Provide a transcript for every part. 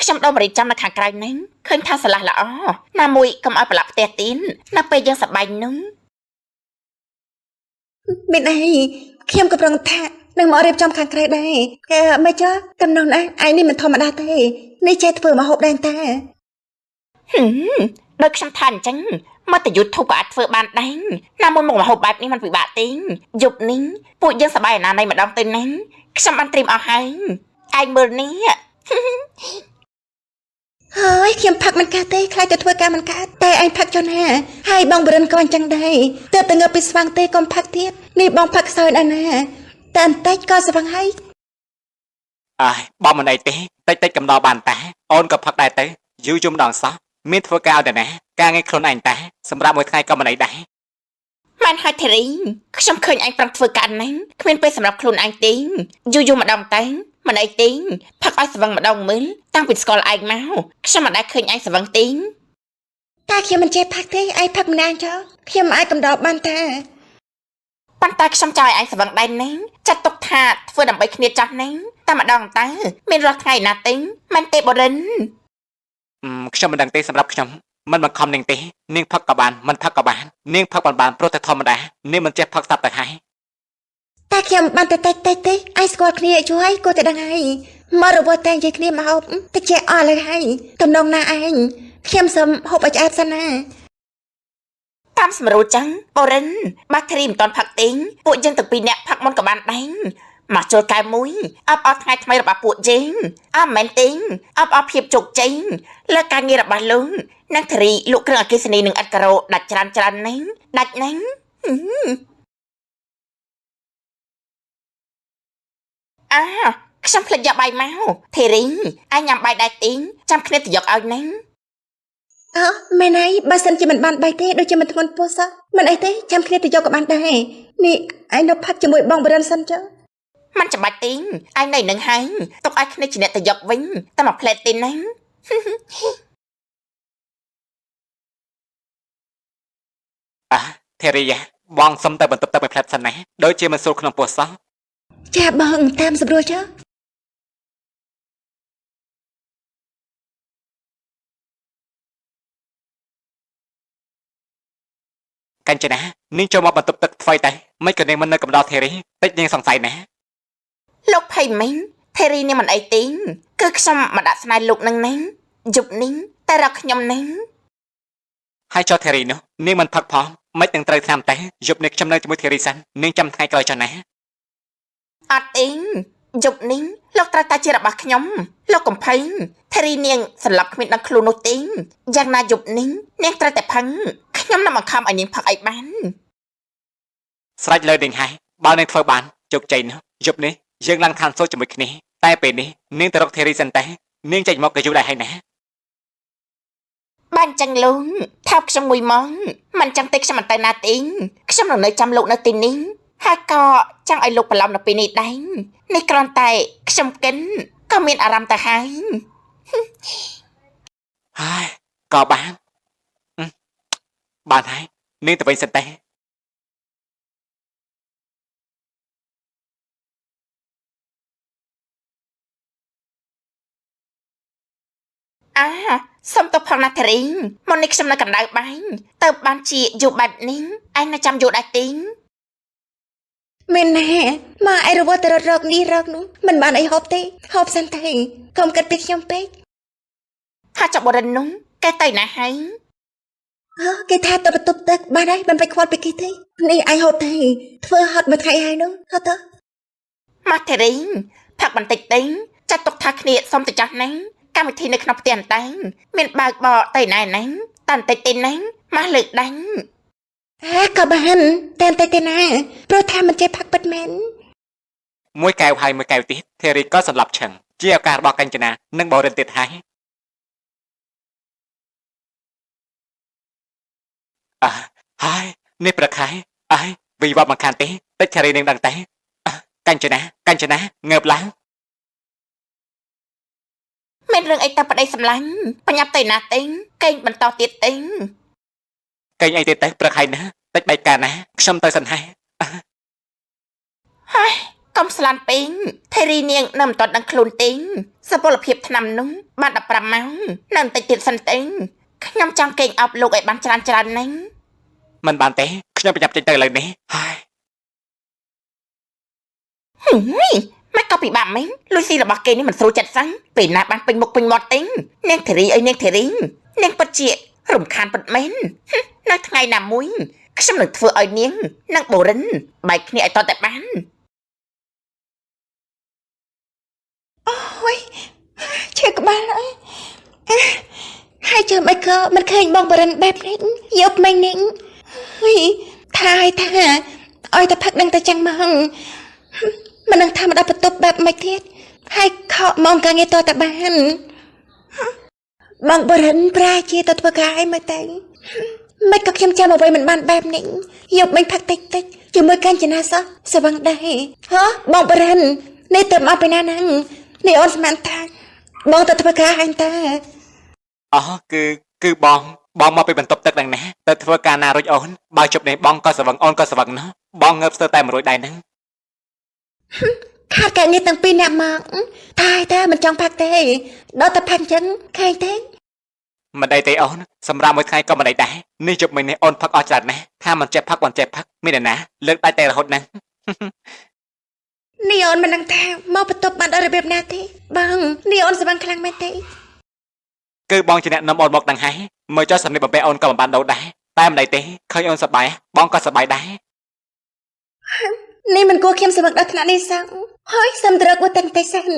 ខ្ញុំដូរមរីចាំនៅខាងក្រៅហ្នឹងឃើញថាស្រឡះល្អណាមួយកុំឲ្យប្រឡាក់ផ្ទះទៀននៅពេលយើងសប្បាយនឹងមានអីខ្ញុំក៏ប្រឹងថានឹងមករៀបចំខាងក្រៅដែរមិនចុះកំណងណាឯងនេះមិនធម្មតាទេនេះចេះធ្វើមកហូបដែរតាដោយខ្ញុំថាអញ្ចឹងមកតែ YouTube ក៏អាចធ្វើបានដែរណាមួយមកហូបបែបនេះมันពិបាកទេយប់នេះពួកយើងសប្បាយអាណានៃម្ដងទៅហ្នឹងខ្ញុំបានត្រៀមអស់ហើយឯងមើលនេះហើយខ្ញុំផឹកមិនកាត់ទេខ្លាចទៅធ្វើការមិនកាត់តែឯងផឹកចុះណាហើយបងបរិនក៏អញ្ចឹងដែរទើបតែងើបពីស្វាងទេកុំផឹកទៀតនេះបងផឹកសើចណាស់តែបន្តិចក៏ស្វឹងហើយបងមិនអីទេតិចកំដរបានតាអូនក៏ផឹកដែរទៅយូរយំដងសោះមានធ្វើការទៅណាការងារខ្លួនឯងតាសម្រាប់មួយថ្ងៃក៏មិនអីដែរមិនហើយធីរីខ្ញុំឃើញឯងប្រឹងធ្វើការហ្នឹងគ្មានពេលសម្រាប់ខ្លួនឯងទេយូរម្ដងតែមិនអីទេផឹកឲ្យស្វឹងម្ដងមើលតាំងពីស្គាល់ឯងមកខ្ញុំមិនដែលឃើញឯងស្វឹងទេតែខ្ញុំមិនចេះផឹកទេឯងផឹកម្នាក់ចុះខ្ញុំអាចកំដរបានតាប៉ុន្តែខ្ញុំចង់ឲ្យឯងស្វឹងដែរហ្នឹងចាត់ទុកថាធ្វើដើម្បីគ្នាចាស់ហ្នឹងតែម្ដងតើមានរាល់ថ្ងៃណាទេមិនទេបរិនខ្ញុំមិនដឹងទេសម្រាប់ខ្ញុំមិនបង្ខំនាងទេនាងផឹកក៏បានមិនផឹកក៏បាននាងផឹកបានព្រោះតែធម្មតានាងមិនចេះផឹកស្រាប់តែហើយតែខ្ញុំបានតែតិចទេឯងស្គាល់គ្នាជួយគួរតែដឹងហើយមករវល់តែនិយាយគ្នាមកហូបតិចចេះអស់លើហើយតំណងណាឯងខ្ញុំសុំហូបឲ្យឆ្អែតសិនណាតាមសម្រួលចឹងបរិនបាក់ធីរីមិនតន់ផឹកទេពួកយើងទាំងពីរនាក់ផឹកមុនក៏បានដែរមកចូលកែមួយអបអរថ្ងៃថ្មីរបស់ពួកយើងមែនទេអបអរភាពជោគជ័យលើការងាររបស់លោកនិងធារីលក់គ្រឿងអគ្គិសនីនឹងឥដ្ឋការ៉ូដាច់ច្រើនហ្នឹងដាច់ហ្នឹងខ្ញុំភ្លេចយកបាយមកធារីអញញ៉ាំបាយដែរទេចាំគ្នាទៅយកឲ្យហ្នឹងមែនហើយបើសិនជាមិនបានបាយទេដូចជាមិនធ្ងន់ពោះសោះមិនអីទេចាំគ្នាទៅយកក៏បានដែរនេះឯងនៅផឹកជាមួយបងបរិនសិនចុះមិនចាំបាច់ទេឯងនៅនឹងហើយទុកឲ្យគ្នាជាអ្នកទៅយកវិញតែមកផ្លែតទេហ្នឹងធារីបងសុំទៅបន្ទប់ទឹកមួយផ្លែតសិនណាដូចជាមិនស្រួលក្នុងពោះសោះចាបងតាមស្រួលចុះកញ្ចនានាងចូលមកបន្ទប់ទឹកថ្មីតែមិនក៏នាងមិននៅកំដរធារីតិចនាងសង្ស័យណាលោកភ័យមិញធារីនេះមិនអីទេគឺខ្ញុំមកដាក់ស្នេហ៍លោកនឹងយប់នេះតែរកខ្ញុំនឹងហើយចុះធារីនោះនាងមិនផឹកផងមិននឹងត្រូវតាមតែយប់នេះខ្ញុំនៅជាមួយធារីសិននាងចាំថ្ងៃក្រោយចុះណាអត់ទេយប់នេះលោកត្រូវតែជារបស់ខ្ញុំលោកកំភៃធារីនាងស្លាប់គ្មានដឹងខ្លួននោះទេយ៉ាងណាយប់នេះនាងត្រូវតែផឹកខ្ញុំនឹងបង្ខំឲ្យនាងផឹកឲ្យបានស្រេចលើនាងហើយបើនាងធ្វើបានជោគជ័យនោះយប់នេះយើងឡើងឋានសួគ៌ជាមួយគ្នាតែពេលនេះនាងទៅរកធារីសិនតែនាងចេញមកក៏យូរដែរហើយណាបានចឹងលោកថើបខ្ញុំមួយម៉ោងមិនចឹងទេខ្ញុំមិនទៅណាទេខ្ញុំនៅចាំលោកនៅទីនេះហើយក៏ចង់ឲ្យលោកបន្លំនៅពេលនេះដែរនេះគ្រាន់តែខ្ញុំកិនក៏មានអារម្មណ៍ទៅហើយក៏បានហើយនាងទៅវិញសិនតែសុំទៅផងណាធារីមុននេះខ្ញុំនៅកណ្ដៅបាយទៅបានជាយូរបែបនេះឯងនៅចាំយូរដែរទេមែនណាមកឯរវល់ទៅរកនេះរកនោះមិនបានអីហូបទេហូបសិនទេកុំគិតពីខ្ញុំពេកថាចាប់បរិននោះគេទៅណាហើយគេថាទៅបន្ទប់ទឹកបានហើយមិនបាច់ខ្វល់ពីគេទេនេះឯងហូបទេធ្វើហត់មួយថ្ងៃហើយនោះហត់ទៅមកធារីផឹកបន្តិចទេចាត់ទុកថាគ្នាសុំទៅចាស់ណាកម្មវិធីនៅក្នុងផ្ទះតាំងមានបើកបរទៅណែណាតែបន្តិចទេណាមកលើកដាញ់ក៏បានតែបន្តិចទេណាព្រោះថាមិនចេះផឹកពិតមែនមួយកែវហើយមួយកែវទៀតធារីក៏សន្លប់ឈឹងជាឱកាសរបស់កញ្ចនានិងបរិនទៀតហើយហើយនេះប្រខែវិវត្តមកខានទេតិចធារីនឹងដឹងតែកញ្ចនាងើបឡើងមានរឿងអីទៅប្តីសម្លាញ់បញ្ញាប់ទៅណាទេកេងបន្តទៀតទេកេងអីទេប្រខែណាតិចបែកកាណាខ្ញុំទៅសិនហើយហើយក កុំស្លាន់ពេងថេរីនាងនៅមិនទាន់ដឹងខ្លួនទេសុពលភាពឆ្នាំនោះបាន15ម៉ោងនៅបន្តិចទៀតសិនទេខ្ញុំចង់គេងអប់លោកឲ្យបានច្រើនណាស់ មិនបានទេខ្ញុំប្រញាប់ចេញទៅឥឡូវនេះហើយ មកក៏ពិបាកមែនលុយស៊ីរបស់គេនេះមិនស្រួលចិត្តសោះពេលណាបានពេញមុខពេញមាត់ទេនាងធីរីអីនាងធីរីនាងពិតជារំខានពិតមែននៅថ្ងៃណាមួយខ្ញុំនឹងធ្វើឲ្យនាងនិងបូរិនបែកគ្នាឲ្យតតែបាន អូយឈឺក្បាលអើយហើយជើមិនក៏មិនឃើញបងបរិនបែបនេះយប់មិញនេះថាឲ្យតែផឹកដឹងតែចឹងមកមិននឹងថាមកដល់បន្ទប់បែបមិនទៀតហើយខកមកកាងារតតែបានបងបរិនប្រាជាទៅធ្វើការឲ្យមើលទៅមិនក៏ខ្ញុំចាំអ្វីមិនបានបែបនេះយប់មិញផឹកតិចជាមួយកាញ្ចនាសោះស្វឹងដែរហ៎បងបរិននេះទៅមកពីណាហ្នឹងនេះអូនស្មានថាបងទៅធ្វើការអញតើ អូគឺបងមកពីបន្ទប់ទឹកហ្នឹងណាទៅធ្វើការណារួចអូនបើជប់នេះបងក៏ស្វឹងអូនក៏ស្វឹងណាបងងើបស្ទើរតែ100ដែរហ្នឹង ខាតកាងារទាំងពីរអ្នកមកតែមិនចង់ផឹកទេដល់តែផឹកអញ្ចឹងឃើញទេ មិនដៃទេអូនសម្រាប់មួយថ្ងៃក៏មិនដៃដែរនេះជប់មិញនេះអូនផឹកអស់ច្រើនណាស់ថាមិនចេះផឹកមានណាលើកដៃតែរហូតហ្នឹង នេះអូនមិនដឹងថាមកបន្ទប់បានដល់របៀបណាទេបងនេះអូនស្វឹងខ្លាំងមែនទេ គឺបងជាអ្នកនាំអូនមកហ្នឹងហើយមើលចុះសំនេះបំពេអូនក៏មិនបានដូរដែរតែមិនដៃទេឃើញអូនសប្បាយបងក៏សប្បាយដែរ នេះមិនគួរខ្ញុំស្វឹងដល់ថ្នាក់នេះសោះហើយសំត្រឹកមកតាំងតែសិន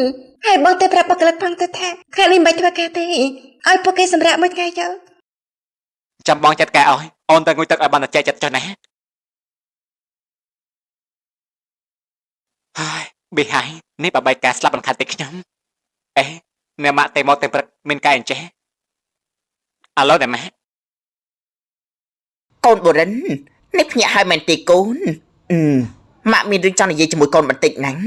ហើយបងទៅប្រាប់បុគ្គលិកផងទៅថាថ្ងៃនេះមិនធ្វើការទេឲ្យពួកគេសម្រាប់មួយថ្ងៃទៅ ចាំបងចាត់ការឲ្យអូនទៅងុយទឹកឲ្យបានតែចែកចិត្តចុះណាហើយប៊ីហើយនេះបបាយការស្លាប់មិនខាត់ទេខ្ញុំអេអ្នកម៉ាក់តែមកតែព្រឹកមានកាយអញ្ចេះអាឡូអ្នកម៉ាក់ កូនបូរិននេះភ្ញាក់ហើយមែនទេកូនម៉ាក់មានរឿងចង់និយាយជាមួយកូនបន្តិចហ្នឹង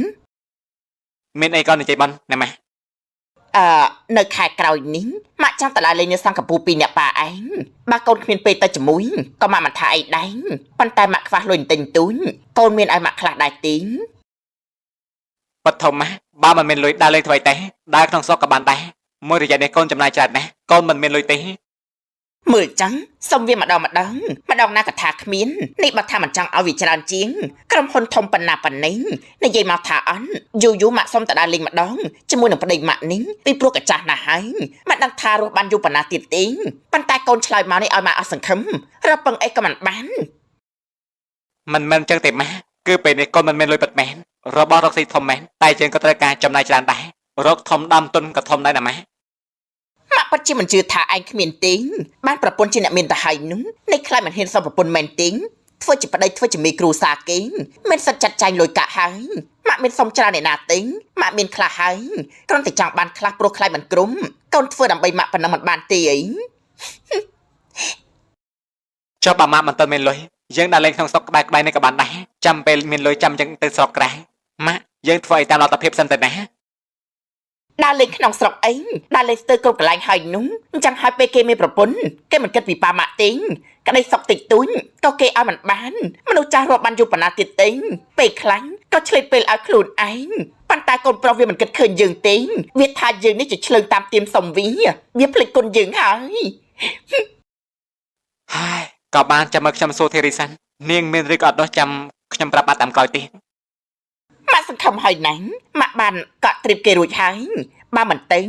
មានអីក៏និយាយបានអ្នកម៉ាក់ នៅខែក្រោយនេះម៉ាក់ចង់តឡាលេងនៅសង្កពូ2អ្នកប៉ាឯងបើកូនគ្មានពេលទៅជាមួយក៏ម៉ាក់មិនថាអីដែរប៉ុន្តែម៉ាក់ខ្វះលុយបន្តិចតួចកូនមានឲ្យម៉ាក់ខ្លះដែរទេ បឋមបើមិនមានលុយដើរលេងធ្វើអីទេដើរក្នុងស្រុកក៏បានដែរមួយរយៈនេះកូនចំណាយច្រើនណាស់កូនមិនមានលុយទេ មើលចឹងសុំវាម្ដងណាក៏ថាគ្មាននេះបើថាមិនចង់ឲ្យវាច្រើនជាងក្រុមហ៊ុនធំប៉ុណ្ណាប៉ុណ្ណេះនិយាយមកថាអន់យូម៉ាក់សុំតដើរលេងម្ដងជាមួយនឹងប្តីម៉ាក់នេះពីព្រោះកាចាស់ណាស់ហើយម៉ាក់ដឹងថារស់បានយូរប៉ុណ្ណាទៀតទេប៉ុន្តែកូនឆ្លើយមកនេះឲ្យម៉ាក់អស់សង្ឃឹមរពឹងអីក៏មិនបាន មិនមែនចឹងទេម៉ាក់គឺពេលនេះកូនមិនមានលុយពិតមែនរបស់រកស៊ីធំមែនតែយើងក៏ត្រូវការចំណាយច្រើនដែររកធំដើមទុនក៏ធំដែរណាម៉ាក់ ម៉ាក់ពិតជាមិនជឿថាឯងគ្មានទេបានប្រពន្ធជាអ្នកមានទៅហើយនោះនេះខ្លាចមិនហ៊ានសុំប្រពន្ធមែនទេធ្វើជាប្តីធ្វើជាមេគ្រូសាគេមិនសិតចាត់ចែងលុយកាក់ហើយម៉ាក់មានសុំច្រើនឯណាទេម៉ាក់មានខ្លះហើយគ្រាន់តែចង់បានខ្លះព្រោះខ្លាចមិនក្រុមកូនធ្វើដើម្បីម៉ាក់ប៉ុណ្ណឹងមិនបានទេអី ចុះបើម៉ាក់មិនទាន់មានលុយយើងដើរលេងក្នុងស្រុកក្បែរនេះក៏បានដែរចាំពេលមានលុយចាំចឹងទៅស្រុកក្រៅម៉ាក់យើងធ្វើឲ្យតាមលទ្ធភាពសិនទៅណា ដើរលេងក្នុងស្រុកអីដើរលេងស្ទើរគ្រប់កន្លែងហើយនោះអញ្ចឹងហើយពេលគេមានប្រពន្ធគេមិនគិតពីប៉ាម៉ាក់ទេក្តីសុកតិចតួចក៏គេឲ្យមិនបានមនុស្សចាស់រាប់បានយូរប៉ុណ្ណាទៀតទេពេលខ្លាញ់ក៏ឆ្លេតពេលឲ្យខ្លួនឯងប៉ុន្តែកូនប្រុសវាមិនគិតឃើញយើងទេវាថាយើងនេះជាឆ្លើងតាមទៀមសុំវាភ្លេចគុណយើងហើយក៏បានចាំមើលខ្ញុំសួរធីរីសាន់នាងមានឬក៏អត់នោះចាំខ្ញុំប្រាប់ម៉ាក់តាមក្រោយទេម៉ាក់សង្ឃឹមហើយណាស់ម៉ាក់បានកក់ត្រៀមគេរួចហើយបើមិនទេ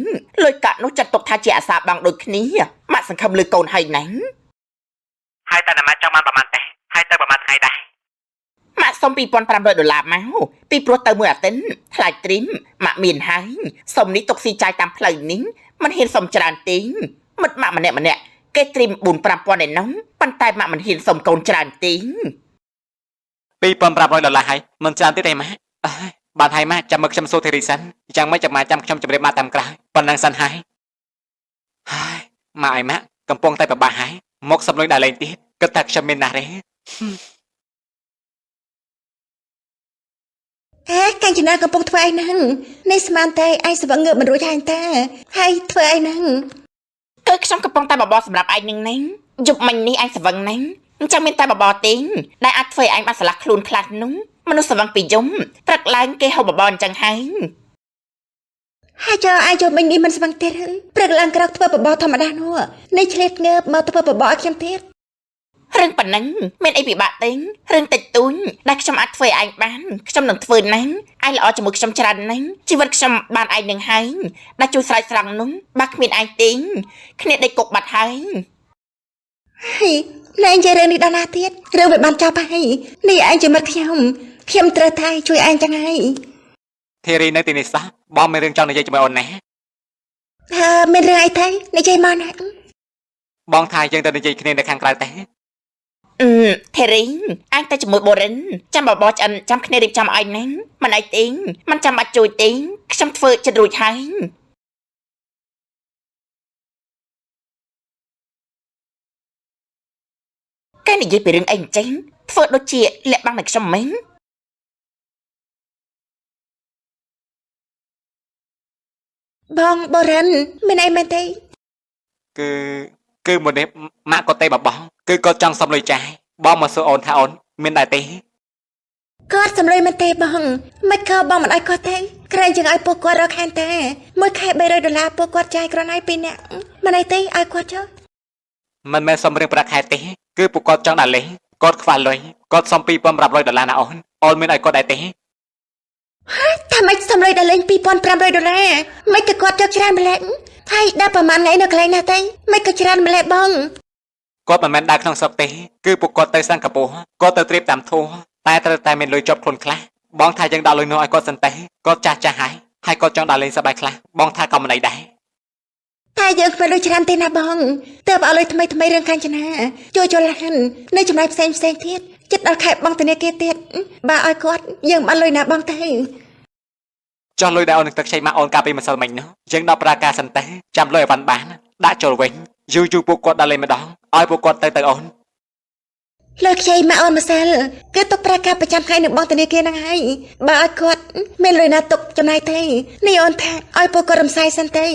លុយកក់នោះចាត់ទុកថាជាអាសាបងដូចគ្នាម៉ាក់សង្ឃឹមលើកូនហើយណាស់ហើយតែម៉ាក់ចង់បានប្រហែលទេហើយទៅប្រហែលថ្ងៃដែរម៉ាក់សុំ$2,500មកពីព្រោះទៅមួយអាទិត្យថ្លៃត្រៀមម៉ាក់មានហើយសុំនេះទុកស៊ីចាយតាមផ្លូវនេះមិនហ៊ានសុំច្រើនទេមិត្តម៉ាក់ម្នាក់គេត្រៀម4-5ពាន់ឯនោះប៉ុន្តែម៉ាក់មិនហ៊ានសុំកូនច្រើនទេ$2,500ហើយមិនច្រើនទេម៉ាក់បានហើយម៉ាក់ចាំមើលខ្ញុំសួរធីរីសិនយ៉ាងម៉េចចាំម៉ាក់ចាំខ្ញុំជម្រាបម៉ាក់តាមក្រោយប៉ុណ្ណឹងសិនហើយម៉ាក់ឲ្យម៉ាក់កំពុងតែប្របាស់ហើយមកសុំលុយដល់លេងទៀតគិតថាខ្ញុំមានណាស់ទេកាញ្ចនាកំពុងធ្វើអីហ្នឹងនេះស្មានតែឯងស្វឹងងើបមិនរួចហើយតាហើយធ្វើអីហ្នឹង គឺខ្ញុំកំពុងតែបបរសម្រាប់ឯងនឹងយប់មិញនេះឯងស្វឹងណាស់ chẳngមានតែបបរទេដែលអាចធ្វើឲ្យឯងបានស្លាស់ខ្លួនខ្លះនោះមនុស្សស្វឹងពីយំព្រឹកឡើងគេហូបបបរអញ្ចឹងហើយ ហើយចុះអាយចូលមិញនេះមិនស្វឹងទៀតព្រឹកឡើងក្រោកធ្វើបបរធម្មតានោះនេះឆ្លៀតងើបមកធ្វើបបរឲ្យខ្ញុំទៀត រឿងប៉ុណ្ណឹងមានអីពិបាកទេរឿងតិចតួចដែលខ្ញុំអាចធ្វើឲ្យឯងបានខ្ញុំនឹងធ្វើណាស់ឯងល្អជាមួយខ្ញុំច្រើនណាស់ជីវិតខ្ញុំបានឯងនឹងហើយដែលជួយស្រោចស្រង់នោះបើគ្មានឯងទេគ្នាដេកគុកបាត់ហើយ ហើយណែនិយាយរឿងនេះដល់ណាទៀតរឿងវាបានចប់ហើយនេះឯងជាមិត្តខ្ញុំត្រូវតែជួយឯងចឹងហើយ ធីរីនៅទីនេះសោះបងមានរឿងចង់និយាយជាមួយអូនណា មានរឿងអីទេនិយាយមកណា បងថាយើងទៅនិយាយគ្នានៅខាងក្រៅទេ ថេរីអញទៅជាមួយបូរិនចាំបបរឆ្អិនចាំគ្នារៀបចំឲ្យណាមិនអីទេមិនចាំបាច់ជួយទេខ្ញុំធ្វើចិត្តរួចហើយកែនិយាយពីរឿងអីអញ្ចឹងធ្វើដូចជាលាក់បាំងនឹងខ្ញុំមិញ បងបរិនមានអីមែនទេ គឺមុននេះម៉ាក់គាត់ទេបបងគឺគាត់ចង់សុំលុយចាយបងមកសួរអូនថាអូនមានដែរទេ គាត់សំលុយមែនទេបងមិនខើបងមិនឲ្យគាត់ទេក្រែងជាងឲ្យពួកគាត់រកខានតែមួយខែ$300ពួកគាត់ចាយគ្រាន់ហើយ2នាក់មិនអីទេឲ្យគាត់ចុះ មិនមែនសុំរឿងប្រាក់ខែទេគឺពួកគាត់ចង់ដាក់លេងគាត់ខ្វះលុយគាត់សុំ$2,500ណាអូនមានឲ្យគាត់ដែរទេ ថាម៉េចសំលុយដល់លេង$2,500មិនក៏គាត់យកច្រើនម្លែកហើយដល់ប្រហែលថ្ងៃនៅកន្លែងណាទេមិនក៏ច្រើនម្លែកបង គាត់មិនមែនដើរក្នុងស្រុកទេគឺពួកគាត់ទៅសិង្ហបុរីគាត់ទៅត្រៀបតាមធัวតែត្រូវតែមានលុយជាប់ខ្លួនខ្លះបងថាយើងដាក់លុយនោះឲ្យគាត់សិនទេគាត់ចាស់ហើយគាត់ចង់ដាក់លេងសប្បាយខ្លះបងថាក៏មិនអីដែរ តែយើងគ្មានលុយច្រើនទេណាបងទើបឲ្យលុយថ្មីរឿងកាញ្ចនាជួយចូលឡាននៅចំណាយផ្សេងទៀតចិត្តដល់ខែបងធនាគារទៀតបើឲ្យគាត់យើងបានលុយណាបងទេ ចោះលុយដែលអូននឹងទឹកខ្ចីមកអូនកាលពីម្សិលមិញនោះយើងដល់ប្រាការសិនទេចាំលុយឲ្យបានដាក់ចូលវិញយូរពួកគាត់ដាក់លេងម្ដងឲ្យពួកគាត់ទៅអូន លើខ្ចីមកអូនម្សិលគឺទុកប្រាការប្រចាំថ្ងៃនៅបងធនាគារហ្នឹងហើយបើឲ្យគាត់មានលុយណាទុកចំណាយទេនេះអូនថាឲ្យពួកគាត់រំសាយសិនទេ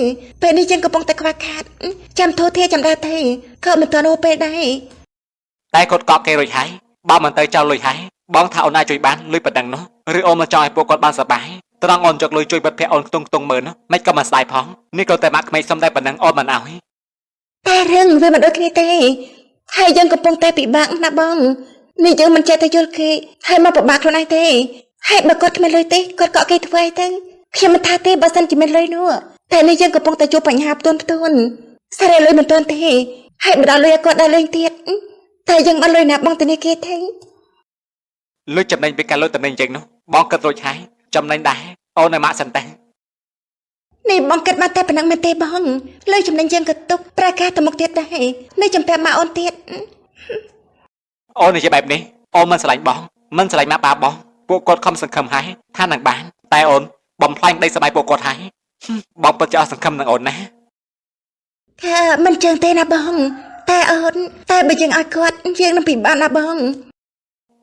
ពេលនេះយើងកំពុងតែខ្វះខាតចាំធូរធារចាំដែរទេក៏មិនទាន់អូពេលដែរ តែគាត់កក់គេរួចហើយបើមិនទៅចោលលុយហើយបងថាអូនអាចជួយបានលុយប៉ុណ្ណឹងនោះឬអូនមកចង់ឲ្យពួកគាត់បានសប្បាយត្រង់អូនចុកលុយជួយបិទភ័ក្រអូនខ្ទង់មើលនោះមិនក៏មិនស្ដាយផងនេះក៏តែម៉ាក់ក្មេងសុំតែប៉ុណ្ណឹងអូនមិនឲ្យ តែរឿងវាមិនដូចគ្នាទេហើយយើងកំពុងតែពិបាកណាបងនេះយើងមិនចេះតែយល់គេហើយមកពិបាកខ្លួនឯងទេហើយបើគាត់គ្មានលុយទេគាត់ក៏គេធ្វើអីទៅខ្ញុំមិនថាទេបើសិនជាមានលុយនោះតែនេះយើងកំពុងតែជួបបញ្ហាផ្ទន់សារលុយមិនទាន់ទេហើយមិនដល់លុយឲ្យគាត់ដល់លេងទៀតតែយើងបានលុយណាបងធនាគារទេ លុយចំណេញពីការលុយតំណែងចឹងនោះបងគិតរួចហើយចំណេញដែរអូននៅម៉ាក់សិនទេ នេះបងគិតមកតែប៉ុណ្ណឹងមែនទេបងលុយចំណេញយើងក៏ទុកប្រកាសទៅមុខទៀតដែរនេះចំពាក់មកអូនទៀត អូននិយាយបែបនេះអូនមិនស្រឡាញ់បងមិនស្រឡាញ់ម៉ាក់បាបងពួកគាត់ខំសង្ឃឹមហើយថានឹងបានតែអូនបំផ្លាញដីស្បែកពួកគាត់ហើយបងពិតជាអស់សង្ឃឹមនឹងអូនណា មិនចឹងទេណាបងតែអូនតែបើយើងឲ្យគាត់យើងនឹងពិបាកណាបង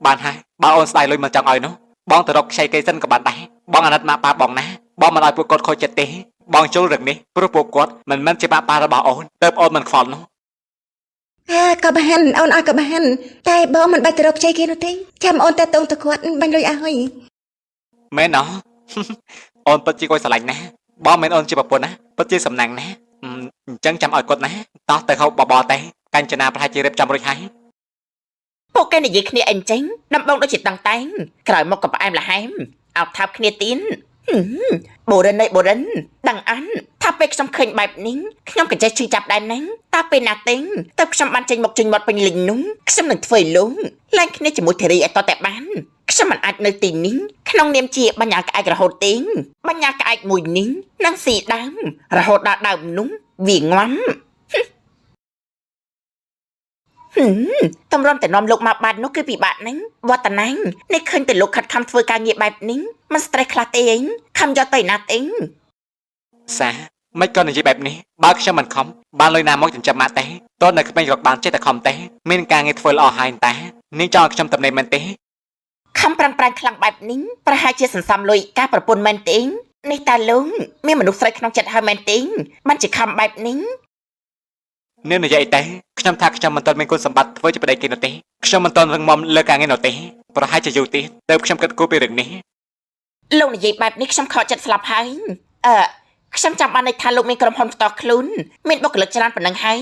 បានហើយបើអូនស្ដាយលុយមិនចង់ឲ្យនោះបងទៅរកខ្ចីគេសិនក៏បានដែរបងអាណិតម៉ាក់ប៉ាបងណាបងមិនឲ្យពួកគាត់ខូចចិត្តទេបងជុលរឿងនេះព្រោះពួកគាត់មិនមែនជាម៉ាក់ប៉ារបស់អូនទើបអូនមិនខ្វល់នោះ ក៏បានអូនឲ្យក៏បានតែបងមិនបាច់ទៅរកខ្ចីគេនោះទេចាំអូនតែតងទៅគាត់បាញ់លុយឲ្យ មែនអត់ អូនពិតជាគួរស្រឡាញ់ណាស់បងមិនអូនជាប្រពន្ធណាពិតជាសំណាងណាស់អញ្ចឹងចាំឲ្យគាត់ណាតោះទៅហូបបបរទេកញ្ចនាប្រហែលជារៀបចំរួចហើយ ពួកគេនិយាយគ្នាអីចឹងដំបងដូចជាតាំងតែងក្រោយមកក៏ផ្អែមល្ហែមអោបថើបគ្នាទៀតបូរិនដឹងអានថាពេលខ្ញុំឃើញបែបនេះខ្ញុំក៏ចេះឈឺចាប់ដែរណាតែពេលណាទេតើខ្ញុំបានចេញមកចេញមាត់ពេញលីងនោះខ្ញុំនឹងធ្វើលងឡើងគ្នាជាមួយធីរីឲ្យតតែបានខ្ញុំមិនអាចនៅទីនេះក្នុងនាមជាបញ្ញាក្អែករហូតទេបញ្ញាក្អែកមួយនេះនឹងស៊ីដើមរហូតដល់ដើមនោះវាងាំ តម្រាំតែនាំលោកមកបាត់នោះគឺពិបាកណាស់វត្តណាញ់នេះឃើញតែលោកខិតខំធ្វើការងារបែបនេះមិនស្ត្រេសខ្លះទេអីខំយកទៅណាទេ សាមិនក៏និយាយបែបនេះបើខ្ញុំមិនខំបានលុយណាមកចិញ្ចឹមម៉ាក់ទេតើនៅក្មេងរកបានចេះតែខំទេមានការងារធ្វើល្អហើយតានេះចង់ឲ្យខ្ញុំតំណែងមែនទេ ខំប្រាំងខ្លាំងបែបនេះប្រហែលជាសន្សំលុយការប្រពន្ធមែនទេនេះតាលោកមានមនុស្សស្រីក្នុងចិត្តហើយមែនទេបានជាខំបែបនេះ នាងនិយាយតែខ្ញុំថាខ្ញុំមិនទាន់មានគុណសម្បត្តិធ្វើជាប្តីគេនោះទេខ្ញុំមិនទាន់រឹងមាំលើការងារនោះទេប្រហែលជាយូរទៀតទើបខ្ញុំគិតគូរពីរឿងនេះ លោកនិយាយបែបនេះខ្ញុំខកចិត្តស្លាប់ហើយខ្ញុំចាំបានន័យថាលោកមានក្រុមហ៊ុនផ្ទាល់ខ្លួនមានបុគ្គលិកច្រើនប៉ុណ្ណឹងហើយ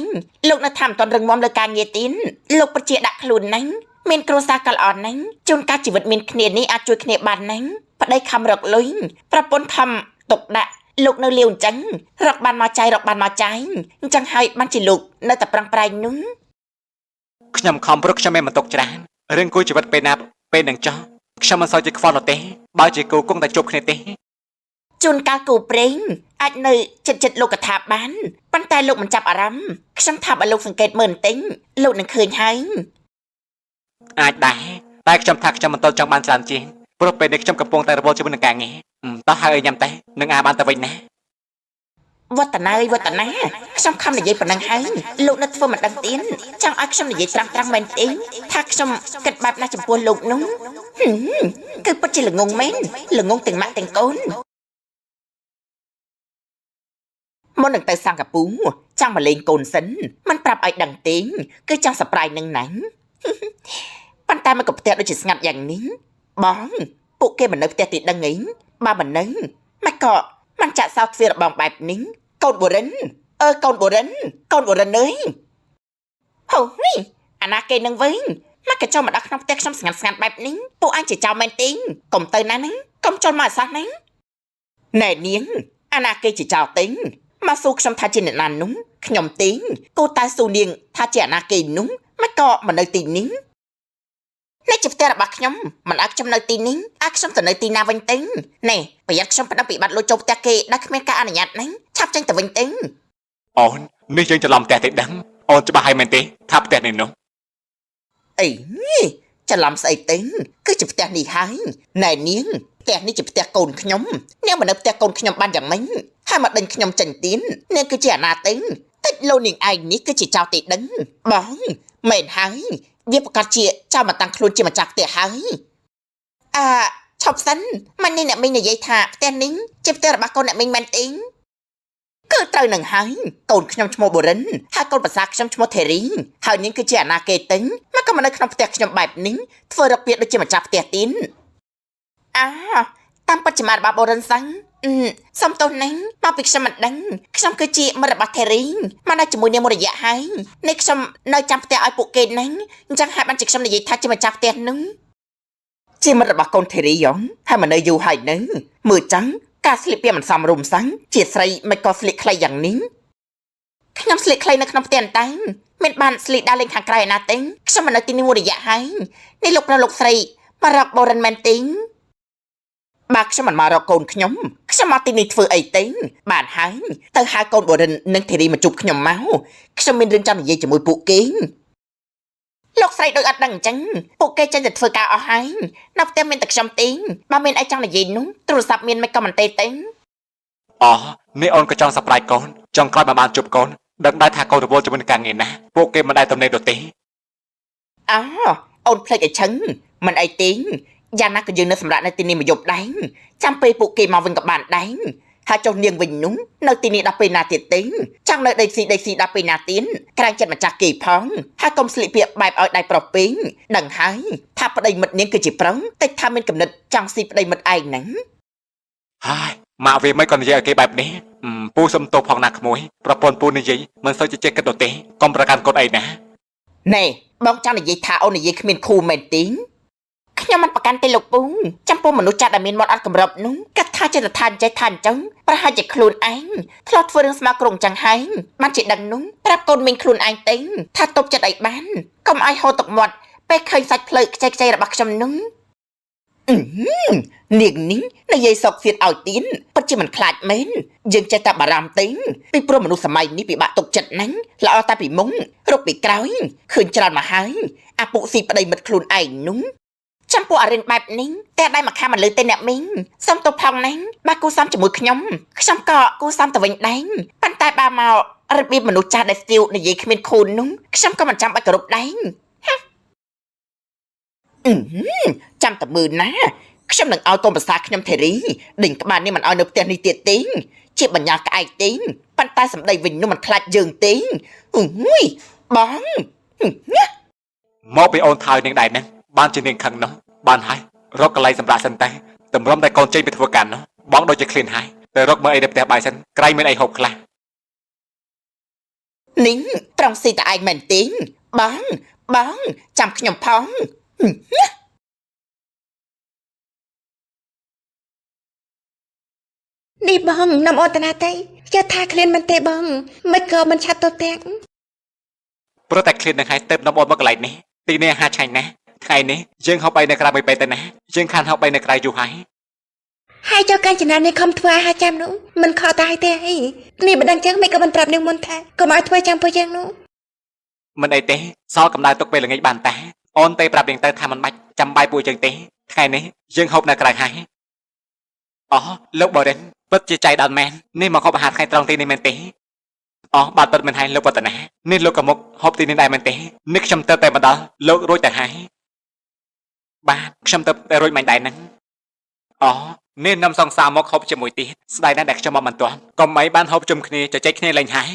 លោកនៅថាមិនទាន់រឹងមាំលើការងារទៀតលោកពិតជាដាក់ខ្លួនហ្នឹងមានគ្រួសារក៏ល្អហ្នឹងជួនកាលជីវិតមានគ្នានេះអាចជួយគ្នាបានហ្នឹងប្តីខំរកលុយប្រពន្ធខំទុកដាក់លោកនៅលាវអញ្ចឹងរកបានមកចាយរកបានមកចាយអញ្ចឹងហើយបានជាលោកនៅតែប្រឹងប្រែងនោះ ខ្ញុំខំព្រឹកខ្ញុំមិនទុកច្រើនរឿងគូជីវិតពេលណាពេលនឹងចោះខ្ញុំមិនសូវជាខ្វល់នោះទេបើជាគូគង់តែជប់គ្នាទេ ជួនកាលគូព្រេងអាចនៅចិត្តលោកកថាបានប៉ុន្តែលោកមិនចាប់អារម្មណ៍ខ្ញុំថាបើលោកសង្កេតមើលបន្តិចលោកនឹងឃើញហើយ អាចដែរតែខ្ញុំថាខ្ញុំមិនទាន់ចង់បានច្រើនជាងព្រោះពេលនេះខ្ញុំកំពុងតែរវល់ជាមួយនឹងការងារតោះហើយញ៉ាំតែនឹងបានទៅវិញណា វឌ្ឍនាខ្ញុំខំនិយាយប៉ុណ្ណឹងហើយលោកនៅធ្វើមិនដឹងទៀតចង់ឲ្យខ្ញុំនិយាយត្រាំមែនទេថាខ្ញុំគិតបែបណាចំពោះលោកនោះគឺពិតជាល្ងងមែនល្ងងទាំងម៉ាក់ទាំងកូនមុននឹងទៅសិង្ហបុរីចង់មកលេងកូនសិនមិនប្រាប់ឲ្យដឹងទេគឺចង់សប្រៃនឹងណាំងប៉ុន្តែមកក៏ផ្ទះដូចជាស្ងាត់យ៉ាងនេះបងពួកគេមិននៅផ្ទះទីដឹងអីបើមិននៅមិនក៏มันចាក់សោទ្វារបងបែបនេះកូនបុរិនកូនបុរិនអើយហូយអាណាគេនឹងវិញមកក៏ចូលមកដល់ក្នុងផ្ទះខ្ញុំស្ងាត់បែបនេះពួកអញជាចៅមែនទេកុំទៅណាហ្នឹងកុំចូលមកអសោះហ្នឹងណែនាងអាណាគេជាចៅទេមកស៊ូខ្ញុំថាជាអ្នកណានោះខ្ញុំទេគូតែស៊ូនាងថាជាអាណាគេនោះមិនក៏មិននៅទីនេះនេះជាផ្ទះរបស់ខ្ញុំមិនឲ្យខ្ញុំនៅទីនេះឲ្យខ្ញុំទៅនៅទីណាវិញទេណែប្រយ័ត្នខ្ញុំប្តឹងពីបាត់លុយចូលផ្ទះគេដែលគ្មានការអនុញ្ញាតហ្នឹងឆាប់ចេញទៅវិញទេអូននេះយើងច្រឡំផ្ទះទេដឹងអូនច្បាស់ហើយមែនទេថាផ្ទះនេះនោះ អីច្រឡំស្អីទេគឺជាផ្ទះនេះហើយណែនាងផ្ទះនេះជាផ្ទះកូនខ្ញុំនាងមកនៅផ្ទះកូនខ្ញុំបានយ៉ាងម៉េចហើយមកដេញខ្ញុំចេញទៀននាងគឺជាអាណាទេតិចលោនាងឯងនេះគឺជាចៅទេដឹងបងមែនហើយវាប្រកាសជាចៅមកតាំងខ្លួនជាម្ចាស់ផ្ទះហើយឈប់សិនមិននេះអ្នកមីងនិយាយថាផ្ទះនេះជាផ្ទះរបស់កូនអ្នកមីងមែនទេគឺត្រូវនឹងហើយកូនខ្ញុំឈ្មោះបូរិនហើយកូនប្រសាខ្ញុំឈ្មោះថេរីហើយនាងគឺជាអាណាគេទេមកក៏មកនៅក្នុងផ្ទះខ្ញុំបែបនេះធ្វើរកពាក្យដូចជាម្ចាស់ផ្ទះទៀនតាមពិតជាម៉ារបស់បូរិនសឹងសុំទោសណាស់មកពីខ្ញុំមិនដឹងខ្ញុំគឺជាមិត្តរបស់ថេរីមកនៅជាមួយនាងមួយរយៈហើយនេះខ្ញុំនៅចាំផ្ទះឲ្យពួកគេហ្នឹងអញ្ចឹងហើយបានជាខ្ញុំនិយាយថាជាម្ចាស់ផ្ទះហ្នឹងជាមិត្តរបស់កូនថេរីយ៉ងហើយមកនៅយូរហើយហ្នឹងមើលចឹងការស្លៀកពាក់មិនសមរម្យសឹងជាស្រីមិនក៏ស្លៀកខ្លីយ៉ាងនេះខ្ញុំស្លៀកខ្លីនៅក្នុងផ្ទះអន្តើមានបានស្លៀកដើរលេងខាងក្រៅឯណាទេខ្ញុំមកនៅទីនេះមួយរយៈហើយនេះលោកប្រុសលោកស្រីមករកបូរិនមែនទេបើខ្ញុំមិនមករកកូនខ្ញុំមកទីនេះធ្វើអីទេបានហើយទៅហៅកូនបូរិននិងធីរីមកជួបខ្ញុំមកខ្ញុំមានរឿងចង់និយាយជាមួយពួកគេលោកស្រីដូចអត់ដឹងអញ្ចឹងពួកគេចេញទៅធ្វើការអស់ហើយនៅផ្ទះមានតែខ្ញុំទេបើមានអីចង់និយាយនោះទូរស័ព្ទមានមិនក៏មិនទេអូនេះអូនក៏ចង់សប្រាប់កូនចង់ក្រោយមកបានជួបកូនដឹងដែរថាកូនរវល់ជាមួយនឹងការងារណាពួកគេមិនដែលទំនេរនោះទេអូនភ្លេចអីឆឹងមិនអីទេយ៉ាងណាក៏យើងនៅសម្រាប់នៅទីនេះមួយយប់ដែរចាំពេលពួកគេមកវិញក៏បានដែរហើយចុះនាងវិញនោះនៅទីនេះដល់ពេលណាទៀតទេចង់នៅដេកស៊ីដល់ពេលណាទៀតក្រែងចិត្តម្ចាស់គេផងហើយកុំស្លៀកពាក់បែបឲ្យដៃប្រុសពេកដឹងហើយថាប្តីមិត្តនាងគឺជាប្រុងតែថាមានកំណត់ចង់ស៊ីប្តីមិត្តឯងហ្នឹងហើយមកវាមិនក៏និយាយឲ្យគេបែបនេះពូសុំទោសផងណាក្មួយប្រពន្ធពូនិយាយមិនសូវជាចេះគិតនោះទេកុំប្រកាន់កូនអីណាណែបងចង់និយាយថាអូននិយាយគ្មានគូមែនទេខ្ញុំមិនប្រកាន់ទេលោកពូចំពោះមនុស្សចាស់ដែលមានមាត់អត់កម្រិតនោះកាត់ថាចិត្តថាចេះថាអញ្ចឹងប្រហែលជាខ្លួនឯងធ្លាប់ធ្វើរឿងស្មោកគ្រងអញ្ចឹងហើយបានជាដឹងនោះប្រាប់កូនមីងខ្លួនឯងទេថាតបចិត្តអីបានកុំឲ្យហូរទឹកមាត់ពេលឃើញសាច់ភ្លើខ្ចីរបស់ខ្ញុំនោះនាងនេះនិយាយសោកសៀតឲ្យទៀនពិតជាមិនខ្លាចមែនយើងចេះតែបារម្ភទេពីព្រោះមនុស្សសម័យនេះពិបាកទុកចិត្តណាស់ល្អតែពីមុងរកពីក្រោយឃើញច្រើនមកហើយអាពុកស៊ីប្តីមិត្តខ្លួនឯងនោះចំពោះអារឿងបែបនេះតែដៃមកខាំមិនលើទេអ្នកមីងសុំទោសផងណាបើគូសំជាមួយខ្ញុំក៏គូសំទៅវិញដែរប៉ុន្តែបើមករបៀបមនុស្សចាស់ដែលស្ទាវនិយាយគ្មានខូននោះខ្ញុំក៏មិនចាំបាច់គោរពដែរចាំតែមើលណាខ្ញុំនឹងឲ្យកូនប្រសាខ្ញុំថេរីដេញក្បាលនេះមិនឲ្យនៅផ្ទះនេះទៀតទេជាបញ្ញាក្អែកទេប៉ុន្តែសម្ដីវិញនោះមិនខ្លាចយើងទេ อุ้ยបង មកពីអូនថើនាងដែរហ្នឹងបានជានាងខឹងនោះបានហើយរកកន្លែងសម្រាប់សិនតែតម្រុំតែកូនចេញពីធ្វើការនោះបងដូចជាឃ្លានហើយទៅរកមើលអីនៅផ្ទះបាយសិនក្រែងមានអីហូបខ្លះ នីងត្រង់ស៊ីតឯងមែនទេបងចាំខ្ញុំផង នេះបងនំអូនតាណាទេយកថាឃ្លានមិនទេបងមិនក៏មិនឆាត់ទៅផ្ទះ ព្រោះតែឃ្លាននឹងហើយទៅនំអូនមកកន្លែងនេះទីនេះអាហារឆ្ងាញ់ណាស់ថ្ងៃនេះយើងហូបអីនៅក្រៅបីទៅណាយើងខានហូបអីនៅក្រៅយូរហើយ ហើយចូលកាញ់ចំណាននេះខំធ្វើអាហារចាំនោះមិនខកតាហើយទេអីនេះមិនដឹងចឹងមិនក៏មិនប្រាប់នាងមុនថាកុំឲ្យធ្វើចាំពួកយើងនោះ មិនអីទេសល់កម្ដៅទុកពេលល្ងាចបានតាអូនទេប្រាប់នាងទៅថាមិនបាច់ចាំបាយពួកយើងទេថ្ងៃនេះយើងហូបនៅក្រៅហើយអូលោកបរិនពិតជាចៃដន្យមែននេះមកហូបអាហារថ្ងៃត្រង់ទីនេះមែនទេអូបាទពិតមែនហើយលោកវឌ្ឍនានេះលោកក៏មកហូបទីនេះដែរមែនទេនេះខ្ញុំទៅតែមកដល់លោករួចទៅហើយបាទខ្ញុំទៅតែរួចមិនដែរហ្នឹងអូនេះនំសង្សារមកហូបជាមួយទៀតស្ដាយណាស់ដែលខ្ញុំមកមិនទាន់កុំអីបានហូបជុំគ្នាជជែកគ្នាលេងហើយ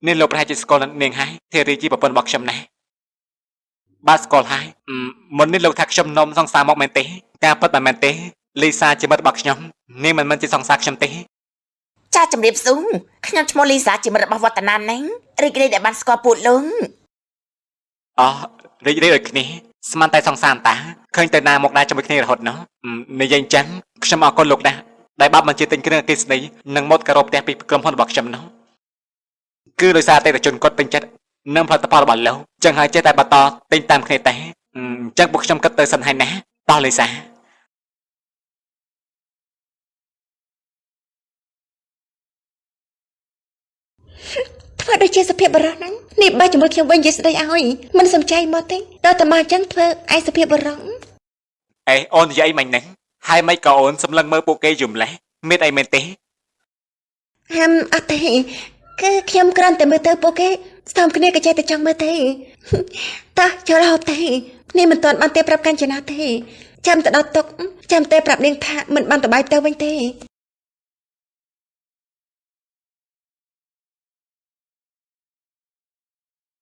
នេះលោកប្រហែលជាស្គាល់នាងហើយធីរីជាប្រពន្ធរបស់ខ្ញុំណាបាទស្គាល់ហើយមុននេះលោកថាខ្ញុំនំសង្សារមកមែនទេការពិតមិនមែនទេលីសាជាមិត្តរបស់ខ្ញុំនាងមិនមែនជាសង្សារខ្ញុំទេ ចាជំរាបសួរខ្ញុំឈ្មោះលីសាជាមិត្តរបស់វឌ្ឍនាហ្នឹងរីករាយដែលបានស្គាល់ពួកលោក អូរីករាយដូចគ្នាស្មានតែសង្សារតាឃើញទៅណាមកដែរជាមួយគ្នារហូតណោះនិយាយអញ្ចឹងខ្ញុំអរគុណលោកណាស់ដែលបានបញ្ជាទិញគ្រឿងអគ្គិសនីនិងម៉ូតការ៉ូផ្ទះពីក្រុមហ៊ុនរបស់ខ្ញុំនោះគឺដោយសារអតិថិជនគាត់ពេញចិត្តនឹងផលិតផលរបស់លោកចឹងហើយចេះតែបន្តទិញតាមគ្នាតែអញ្ចឹងពួកខ្ញុំគិតទៅសិនហើយណាតោះលីសា ធ្វើដូចជាសុភាពបរោះហ្នឹងនេះបើជាមួយខ្ញុំវិញនិយាយស្ដីឲ្យមិនសំចៃមកទេដល់តែមកអញ្ចឹងធ្វើឯសុភាពបរោះ អេអូននិយាយមិញហ្នឹងហើយមិនក៏អូនសម្លឹងមើលពួកគេយំលេះមានអីមែនទេ អត់ទេគឺខ្ញុំគ្រាន់តែមើលទៅពួកគេស្ទើរគ្នាក៏ចេះតែចង់មើលទេតោះចូលហូបទេនេះមិនទាន់បានទេប្រាប់កាញ្ចនាទេចាំទៅដល់តុកចាំតែប្រាប់នាងថាមិនបានទៅបាយទៅវិញទេ